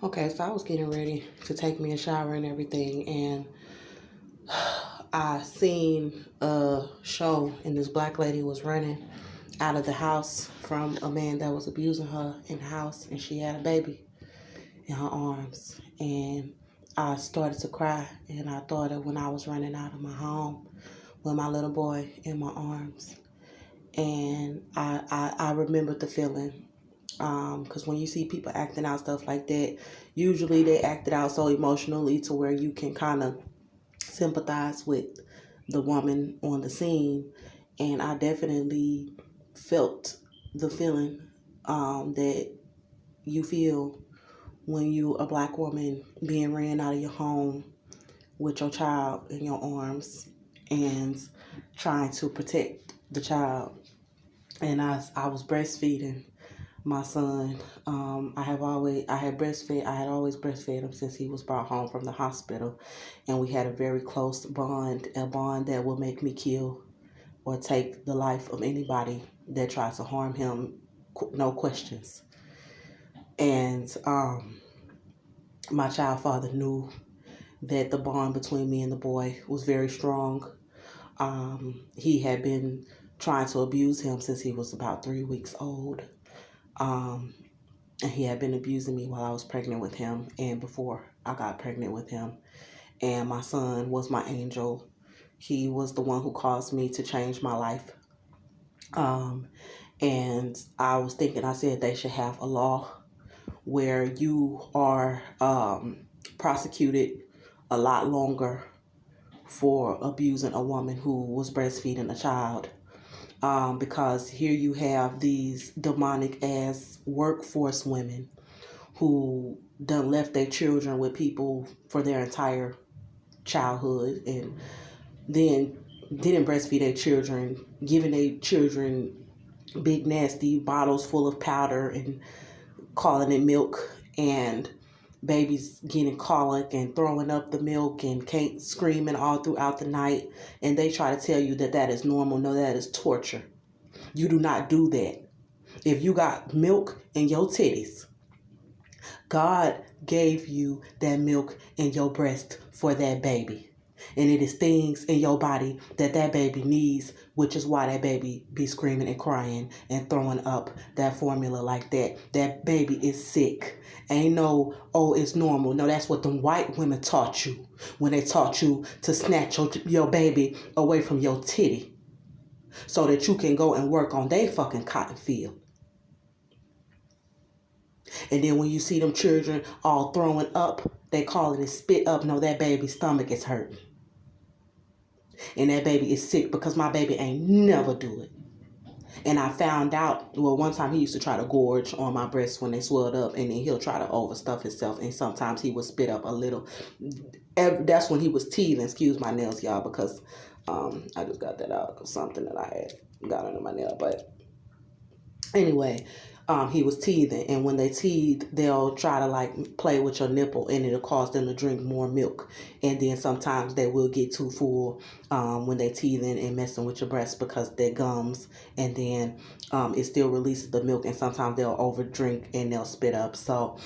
Okay, so I was getting ready to take me a shower and everything, and I seen a show, and this black lady was running out of the house from a man that was abusing her in the house, and she had a baby in her arms. And I started to cry, and I thought of when I was running out of my home with my little boy in my arms. And I remembered the feeling. Because when you see people acting out stuff like that, usually they act it out so emotionally to where you can kind of sympathize with the woman on the scene. And I definitely felt the feeling that you feel when you a black woman being ran out of your home with your child in your arms and trying to protect the child. And I was breastfeeding my son. I had always breastfed him since he was brought home from the hospital, and we had a very close bond, a bond that will make me kill or take the life of anybody that tries to harm him, no questions. And my child father knew that the bond between me and the boy was very strong. He had been trying to abuse him since he was about 3 weeks old. Um, and he had been abusing me while I was pregnant with him and before I got pregnant with him. And my son was my angel. He was the one who caused me to change my life. Um, and I was thinking, I said they should have a law where you are prosecuted a lot longer for abusing a woman who was breastfeeding a child. Because here you have these demonic ass workforce women who done left their children with people for their entire childhood and then didn't breastfeed their children, giving their children big nasty bottles full of powder and calling it milk, and babies getting colic and throwing up the milk and can't screaming all throughout the night, and they try to tell you that that is normal. No, that is torture. You do not do that. If you got milk in your titties, God gave you that milk in your breast for that baby. And it is things in your body that that baby needs, which is why that baby be screaming and crying and throwing up that formula like that. That baby is sick. Ain't no, oh, it's normal. No, that's what the white women taught you when they taught you to snatch your baby away from your titty so that you can go and work on their fucking cotton field. And then when you see them children all throwing up, they call it spit up. No, that baby's stomach is hurting. And that baby is sick because my baby ain't never do it. And I found out, well, one time he used to try to gorge on my breasts when they swelled up, and then he'll try to overstuff himself, and sometimes he would spit up a little. That's when he was teething. Excuse my nails, y'all, because I just got that out of something that I had got under my nail. But anyway, he was teething, and when they teeth, they'll try to like play with your nipple, and it'll cause them to drink more milk. And then sometimes they will get too full when they teething and messing with your breast because their gums, and then it still releases the milk, and sometimes they'll overdrink and they'll spit up. So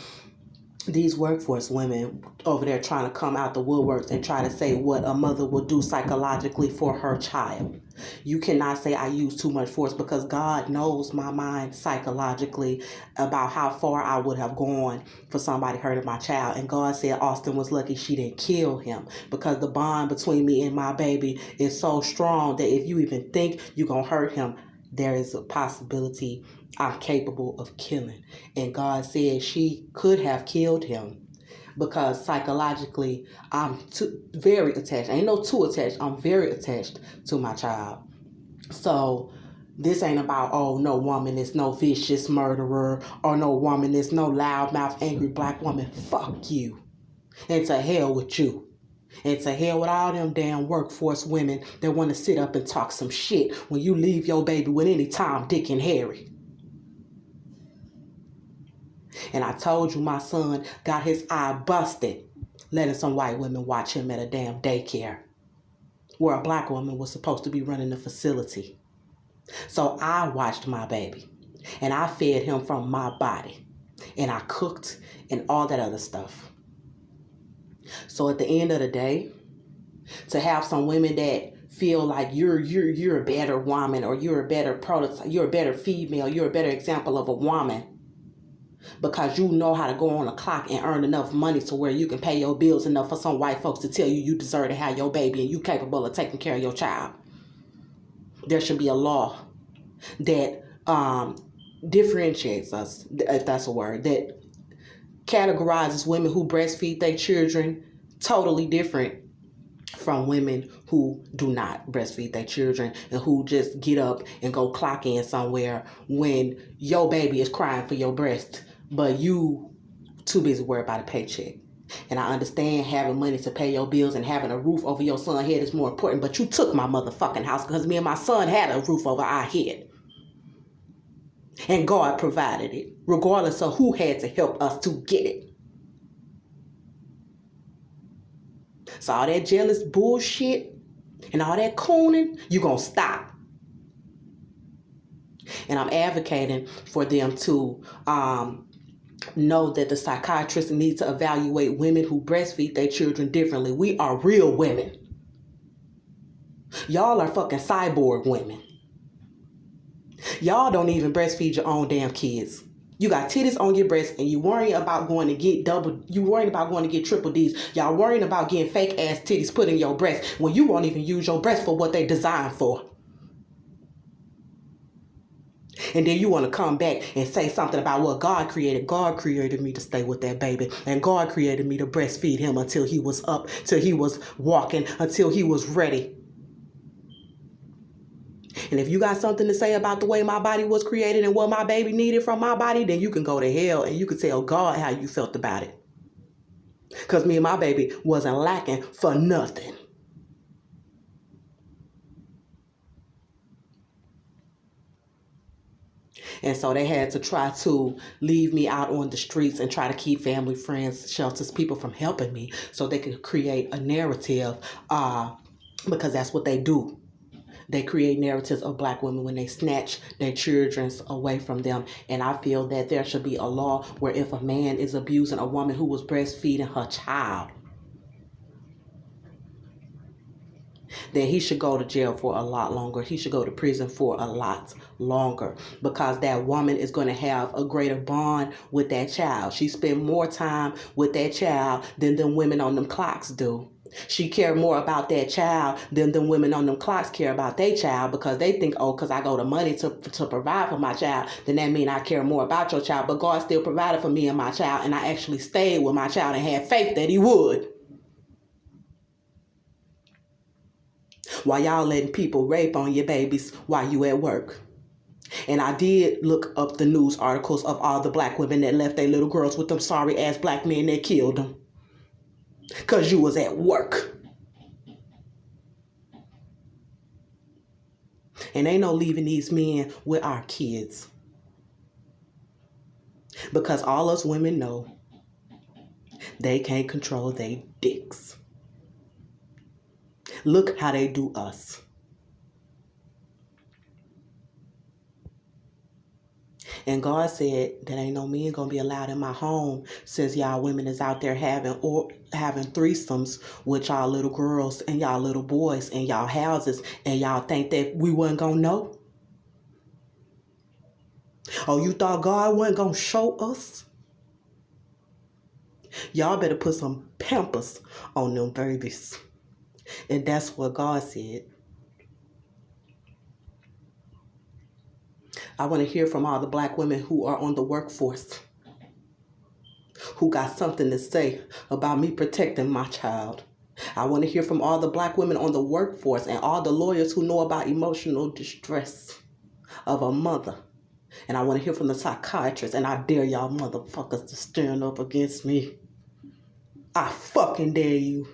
these workforce women over there trying to come out the woodworks and try to say what a mother will do psychologically for her child. You cannot say I use too much force because God knows my mind psychologically about how far I would have gone for somebody hurting my child. And God said Austin was lucky she didn't kill him because the bond between me and my baby is so strong that if you even think you're going to hurt him, there is a possibility I'm capable of killing. And God said she could have killed him because psychologically I'm very attached. Ain't no too attached. I'm very attached to my child. So this ain't about, oh, no woman is no vicious murderer, or no woman is no loudmouth, angry black woman. Fuck you. And to hell with you. And to hell with all them damn workforce women that want to sit up and talk some shit when you leave your baby with any Tom, Dick, and Harry. And I told you my son got his eye busted letting some white women watch him at a damn daycare where a black woman was supposed to be running the facility. So I watched my baby and I fed him from my body. and I cooked and all that other stuff. So at the end of the day, to have some women that feel like you're a better woman, or you're a better prototype, you're a better female, you're a better example of a woman because you know how to go on the clock and earn enough money to where you can pay your bills enough for some white folks to tell you you deserve to have your baby and you capable of taking care of your child. There should be a law that differentiates us, if that's a word, that categorizes women who breastfeed their children totally different from women who do not breastfeed their children and who just get up and go clock in somewhere when your baby is crying for your breast, but you too busy worried about a paycheck. And I understand having money to pay your bills and having a roof over your son's head is more important, but you took my motherfucking house because me and my son had a roof over our head. And God provided it, regardless of who had to help us to get it. So all that jealous bullshit and all that cooning, you're going to stop. And I'm advocating for them to know that the psychiatrist needs to evaluate women who breastfeed their children differently. We are real women. Y'all are fucking cyborg women. Y'all don't even breastfeed your own damn kids. You got titties on your breast and you worrying about going to get triple D's. Y'all worrying about getting fake ass titties put in your breast when you won't even use your breast for what they designed for. And then you want to come back and say something about what God created. God created me to stay with that baby. And God created me to breastfeed him until he was up, till he was walking, until he was ready. And if you got something to say about the way my body was created and what my baby needed from my body, then you can go to hell and you can tell God how you felt about it. Because me and my baby wasn't lacking for nothing. And so they had to try to leave me out on the streets and try to keep family, friends, shelters, people from helping me so they could create a narrative because that's what they do. They create narratives of black women when they snatch their children away from them. And I feel that there should be a law where if a man is abusing a woman who was breastfeeding her child, then he should go to jail for a lot longer. He should go to prison for a lot longer because that woman is going to have a greater bond with that child. She spend more time with that child than the women on them clocks do. She care more about that child than the women on them clocks care about their child because they think, oh, because I go to money to provide for my child, then that means I care more about your child. But God still provided for me and my child, and I actually stayed with my child and had faith that he would. While y'all letting people rape on your babies while you at work. And I did look up the news articles of all the black women that left their little girls with them sorry ass black men that killed them. Because you was at work. And ain't no leaving these men with our kids. Because all us women know they can't control their dicks. Look how they do us. And God said that ain't no men gonna be allowed in my home since y'all women is out there having threesomes with y'all little girls and y'all little boys in y'all houses, and y'all think that we wasn't gonna know? Oh, you thought God wasn't gonna show us? Y'all better put some Pampers on them babies. And that's what God said. I want to hear from all the black women who are on the workforce, who got something to say about me protecting my child. I want to hear from all the black women on the workforce and all the lawyers who know about emotional distress of a mother. And I want to hear from the psychiatrists, and I dare y'all motherfuckers to stand up against me. I fucking dare you.